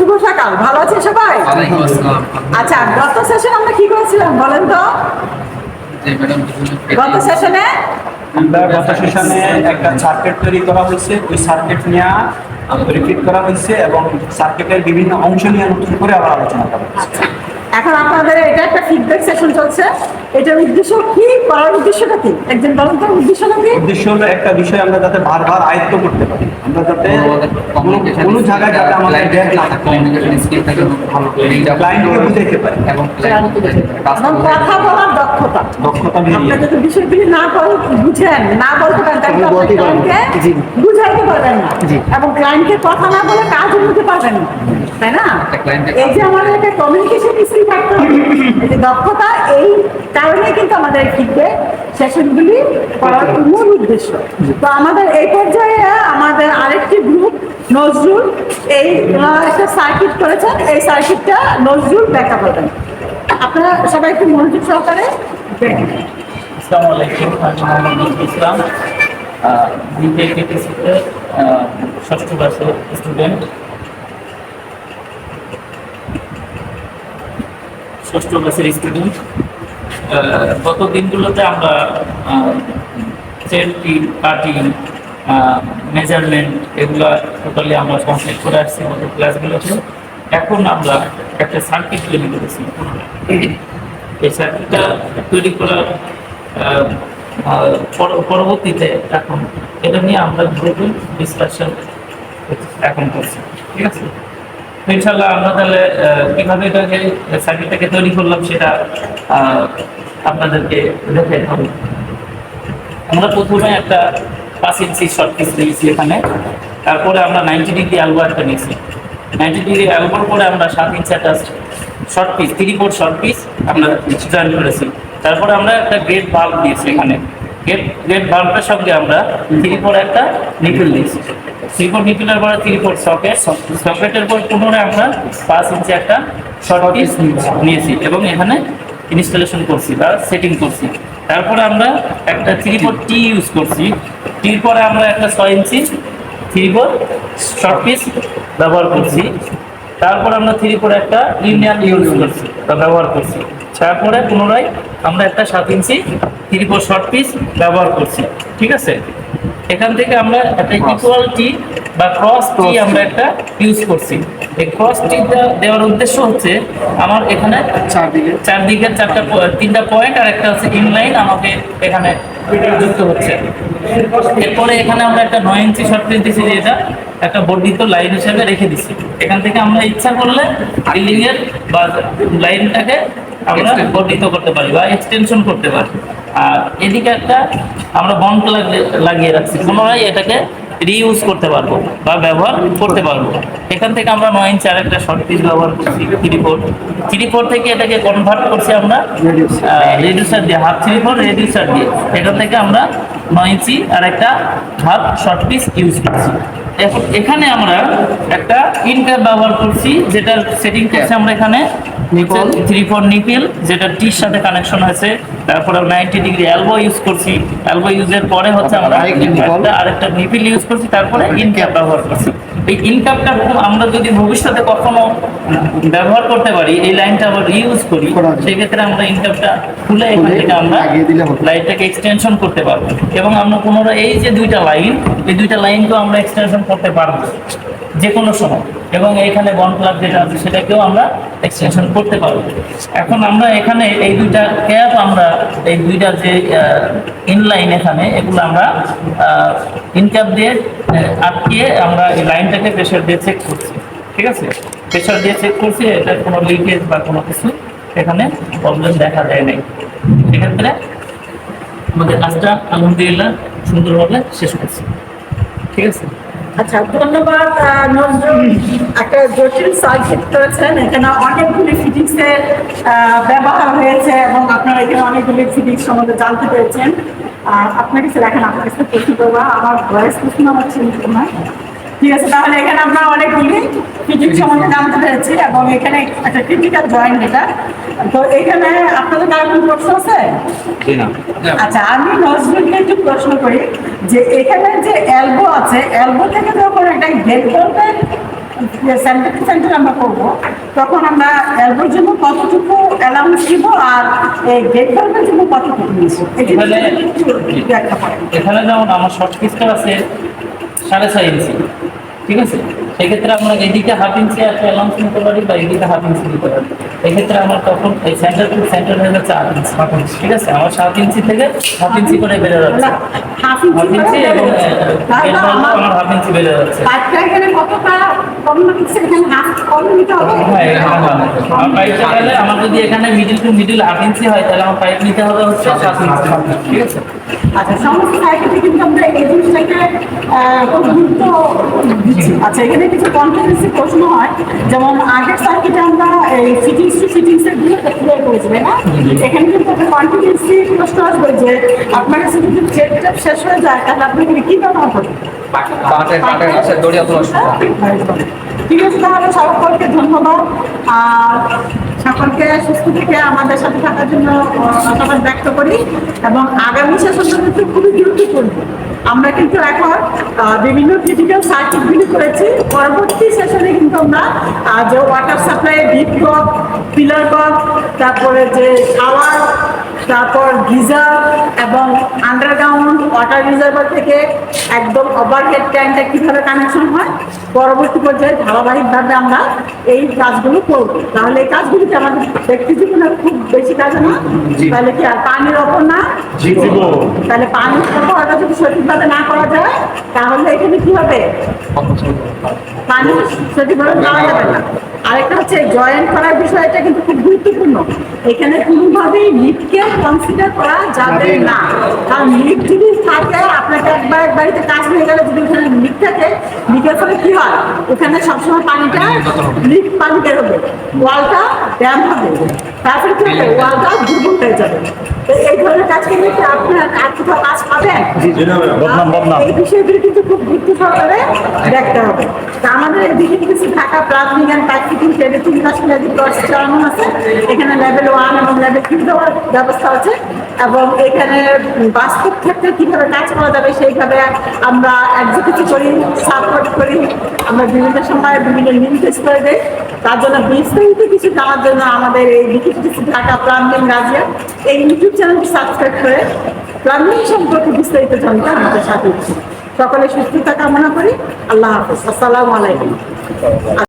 শুভ সকাল, ভালো আছেন সবাই? আচ্ছা, গত সেশন আমরা কি করেছিলাম বলেন তো? গত সেশনে একটা সার্কিট তৈরি করা হয়েছে, ওই সার্কিট নিয়ে রিপিট করা হয়েছে এবং সার্কিটের বিভিন্ন অংশ নিয়ে নতুন করে আবার আলোচনা করা হয়েছে। এখন আপনাদের এটা একটা ফিডব্যাক সেশন চলছে। এটার উদ্দেশ্য কি, করার উদ্দেশ্যটা কি? একজন বলেন তো উদ্দেশ্যটা কি? উদ্দেশ্য হলো একটা বিষয় আমরা যাতে বারবার আয়ত্ত করতে পারি, আমরা যাতে কোনো জায়গায় যাতে আমাদের গ্যাপ না থাকে, ক্লায়েন্টকে বুঝাইতে পারি এবং কথা বলার দক্ষতা আপনি যদি বিষয়গুলি না বুঝেন, না বলতে পারেন তাহলে আপনি ক্লায়েন্টকে বুঝাইতে পারবেন না এবং ক্লায়েন্টকে কথা না বলে কাজও নিতে পারবেন না, তাই না? এই যে আমাদের একটা কমিউনিকেশন স্কিল থাকতে হবে, এই যে দক্ষতা, এই কারণে কিন্তু আমাদের ফিডব্যাক সেশনগুলি করার মূল উদ্দেশ্য। তো আমাদের এই পর্যায়ে আমাদের আরেকটি গ্রুপ নজরুল এই একটা সার্কিট করেছেন, এই সার্কিটটা নজরুল ব্যাখ্যা করবেন। আপনারা সবাই একটু মনোযোগ সহকারে দেখেন। আসসালামু আলাইকুম, আমি মোহাম্মদ নজরুল ইসলাম, BKTTC-তে ষষ্ঠ ক্লাসের স্টুডেন্ট। গত দিনগুলোতে আমরা সেলফি, কাটিং, মেজারমেন্ট এগুলো টোটালি আমরা কমপ্লিট করে আসছি গত ক্লাসগুলোতে। এখন আমরা একটা সার্কিট তৈরি করেছি। এই সার্কিটটা তৈরি করার পরবর্তীতে এখন এটা নিয়ে আমরা গ্রুপে ডিসকাশন এখন করছি, ঠিক আছে? ইনশাল্লাহ আমরা তাহলে কিভাবে এটাকে সার্কিটটাকে তৈরি করলাম সেটা আপনাদেরকে দেখাতে হবে। আমরা প্রথমে একটা 5 ইঞ্চি শর্ট পিস নিয়েছি এখানে, তারপরে আমরা 90 ডিগ্রি অ্যালবো একটা নিয়েছি। 90 ডিগ্রি অ্যালবোর পরে আমরা 7 ইঞ্চি একটা শর্ট পিস, 3/4 শর্ট পিস আমরা জয়েন করেছি। তারপরে আমরা একটা গ্রেড বাল্ব দিয়েছি এখানে। গ্রেড বাল্বটার সঙ্গে আমরা 3/4 একটা নিপল দিয়েছি। 3/4 নিপলের পরে 3/4 সকেটের পর পুনরায় আমরা 5 ইঞ্চি একটা শর্ট পিস নিয়েছি এবং এখানে ইনস্টলেশন করছি বা সেটিং করছি। তারপরে আমরা একটা 3/4 টি ইউজ করছি। টির পরে আমরা একটা 6 ইঞ্চি 3/4 শর্ট পিস ব্যবহার করছি। তারপর আমরা 3/4 একটা ইউনিয়ন ইউজ করছি বা ব্যবহার করছি। তারপরে পুনরায় আমরা একটা 7 ইঞ্চি 3/4 শর্ট পিস ব্যবহার করছি, ঠিক আছে? এখান থেকে আমরা একটা ইকুয়াল টি বা ক্রস টি আমরা একটা ইউজ করছি। এই ক্রস টি দেওয়ার উদ্দেশ্য হচ্ছে আমার এখানে চারদিকে 3টা পয়েন্ট আর একটা হচ্ছে ইনলাইন আমাকে এখানে যুক্ত হচ্ছে। এরপরে এখানে আমরা একটা 9 ইঞ্চি শর্ট পিস দিচ্ছি, যেটা একটা বর্ধিত লাইন হিসেবে রেখে দিচ্ছি। এখান থেকে আমরা ইচ্ছা করলে বিল্ডিং এর বা লাইনটাকে আমরা বর্ধিত করতে পারি বা এক্সটেনশন করতে পারি। আর এদিকে একটা আমরা বন্ড লাগিয়ে রাখছি, পুনরায় এটাকে রিইউজ করতে পারবো বা ব্যবহার করতে পারবো। এখান থেকে আমরা 9 ইঞ্চি আর একটা শর্ট পিস ব্যবহার করছি 3/4 থেকে এটাকে কনভার্ট করছি আমরা রেডিউসার দিয়ে, হাফ 3/4 রেডিউসার দিয়ে। এখান থেকে আমরা 9 ইঞ্চি আর একটা হাফ শর্ট পিস ইউজ করছি। এখন এখানে আমরা একটা ইনক্যাপ ব্যবহার করছি, যেটা সেটিং করছি আমরা এখানে 3/4 নিপল, যেটা টির সাথে কানেকশন হয়েছে। তারপরে 90 ডিগ্রি এলবো ইউজ করছি। এলবো ইউজের পরে হচ্ছে আমরা আরেকটা নিপল ইউজ করছি। তারপরে ইনক্যাপ ব্যবহার করছি। এই ইনক্যাপটা আমরা যদি ভবিষ্যতে কখনো ব্যবহার করতে পারি, এই লাইনটা আবার রিউজ করি, সেক্ষেত্রে আমরা ইনক্যাপটা খুলে এখান থেকে আমরা লাইনটাকে এক্সটেনশন করতে পারবো এবং আমরা পুনরায় এই যে এই দুইটা লাইনকেও আমরা এক্সটেনশন করতে পারবো যে কোনো সময়। এবং এইখানে বন্ড প্লাগ যেটা আছে সেটাকেও আমরা এক্সটেনশন করতে পারবো। এখন আমরা এখানে এই দুইটা ক্যাপ, আমরা এই দুইটা যে ইনলাইন এখানে, এগুলো আমরা ইনক্যাপ দিয়ে আটকিয়ে আমরা এই লাইনটাকে প্রেশার দিয়ে চেক করছি, ঠিক আছে? প্রেশার দিয়ে চেক করছি, এটা কোনো লিকেজ বা কোনো কিছু এখানে প্রবলেম দেখা যায় নাই। সেক্ষেত্রে আমাদের কাজটা আলহামদুলিল্লাহ সুন্দরভাবে শেষ করছি, ঠিক আছে? আচ্ছা, ধন্যবাদ নজরুল। একটা জটিল সার্কিট করেছেন, এখানে অনেকগুলি ফিটিংসের ব্যবহার হয়েছে এবং আপনারা এখানে অনেকগুলি ফিটিংস সম্বন্ধে জানতে পেরেছেন। আপনার কাছে রাখেন, আপনার কাছে প্রশ্ন করবো, আমার ভয়েস প্রশ্ন হচ্ছে না, ঠিক আছে? তাহলে এখানে আমরা অনেকগুলি ফিটিংস সম্বন্ধে জানতে পেরেছি এবং এখানে একটা ক্রিটিক্যাল জয়েন্ট এটা। তো এখানে আপনাদের কারো কোনো প্রশ্ন আছে? আচ্ছা, আমি নজরুলকে একটু প্রশ্ন করি যে এখানে যে এলবো আছে, এলবো থেকে যখন একটা গেট করবে সেন্টার টু সেন্টার আমরা করবো, তখন আমরা এলবোর জন্য কতটুকু অ্যালাউন্স দিব আর এই গেট ভ্যালভের জন্য কতটুকু নিয়েছি এখানে যেমন আমার শর্ট পিসটা আছে 6.5 ইঞ্চি, ঠিক আছে? সেক্ষেত্রে আমরা এদিকে 1/2 ইঞ্চি একটা অ্যালাউন্স নিতে পারি বা এদিকে 1/2 ইঞ্চি নিতে পারি। এক্ষেত্রে আমার তখন এই সেন্টার টু সেন্টার হয়ে যাচ্ছে 8 ইঞ্চি, ঠিক আছে? আমার 7 ইঞ্চি থেকে 1/2 ইঞ্চি করে বেড়ে যাচ্ছে, 1/2 1/2 ইঞ্চি এবং আমার 1/2 ইঞ্চি বেড়ে যাচ্ছে। এখানে কতটা কম নিচ্ছে, এখানে হাফ কম নিতে হবে। হ্যাঁ, আমার পাইপটা গেলে আমার যদি এখানে মিডিল টু মিডিল 8 ইঞ্চি হয়, তাহলে আমার পাইপ নিতে হবে হচ্ছে 7 ইঞ্চি, ঠিক আছে? আচ্ছা, সমস্ত সাইকেলে কিন্তু আমরা এই জিনিসটাকে খুব গুরুত্ব দিচ্ছি। আচ্ছা, এখানে কিছু কনফিডেন্সি প্রশ্ন হয়, যেমন আগের সার্কিটে আমরা এই ফিটিংস টু ফিটিংসের দিয়ে ক্লিয়ার করেছি, তাই না? এখানে কিন্তু একটা কনফিডেন্সি প্রশ্ন আসবে যে আপনার কাছে যদি চেকটা শেষ হয়ে যায়, তাহলে আপনি কি ব্যবহার করবেন? ঠিক আছে, তাহলে সকলকে ধন্যবাদ আর সকলকে সুস্থ থেকে আমাদের সাথে থাকার জন্য ধন্যবাদ ব্যক্ত করি। এবং আগামী সেশনটা কিন্তু খুবই গুরুত্বপূর্ণ। আমরা কিন্তু এখন বিভিন্ন ক্রিটিক্যাল সার্কিটগুলি করেছি, পরবর্তী সেশনে কিন্তু আমরা যে water supply, deep cock, pillar cock, তারপরে যে শাওয়ার, তারপর গিজার এবং আন্ডারগ্রাউন্ড ওয়াটার রিজার্ভার থেকে একদম ওভারহেড ট্যাঙ্কটা কীভাবে কানেকশন হয়, পরবর্তী পর্যায়ে ধারাবাহিকভাবে আমরা এই কাজগুলো করব। তাহলে এই কাজগুলিতে আমাদের ব্যক্তি জীবনে খুব বেশি কাজ না, তাহলে কি আর পানির ওপর না? তাহলে পানির ওপরটা যদি সঠিকভাবে না করা যায়, তাহলে এখানে কি হবে? পানি সঠিকভাবে পাওয়া যাবে না। আরেকটা হচ্ছে জয়েন্ট করার বিষয়টা কিন্তু খুব গুরুত্বপূর্ণ। এখানে কোনোভাবেই লিফটকে কনসিডার করা যাবে না, কারণ লিফট যদি থাকে, আপনাকে একবার বাড়িতে কাজ হয়ে গেলে যদি ওখানে লিফট থাকে, লিফটের ফলে কি হয়? ওখানে সবসময় পানিটা লিফট পানি বেরোবে, ওয়ালটা ড্যাম হবে, তারপরে কি হবে? ওয়ালটা দুর্বল হয়ে যাবে। তো এই ধরনের কাজ করলে কি আপনার আর কোথাও কাজ পাবেন? এই বিষয়গুলো কিন্তু খুব গুরুত্ব সহকারে দেখতে হবে। তা আমাদের এই BKTTC ঢাকা প্রাথমিক and pipe fitting trade 3 course চালানো আছে। এখানে লেভেল 1 এবং লেভেল 2 দেওয়ার ব্যবস্থা আছে, এবং এখানে বাস্তব ক্ষেত্রে কীভাবে কাজ করা যাবে সেইভাবে আমরা এক্সিকিউট করি, সাপোর্ট করি। আমরা বিভিন্ন সময় বিভিন্ন লিঙ্ক টেস্ট করে দিই। তার জন্য বিস্তারিত কিছু জানার জন্য আমাদের এই BKTTC ঢাকা প্লাম্বিং রাজিয়া এই ইউটিউব চ্যানেলটি সাবস্ক্রাইব করে প্লাম্বিং সম্পর্কে বিস্তারিত জানতে আমাদের সাথে সকলে সুস্থতা কামনা করি। আল্লাহ হাফেজ, আসসালামু আলাইকুম।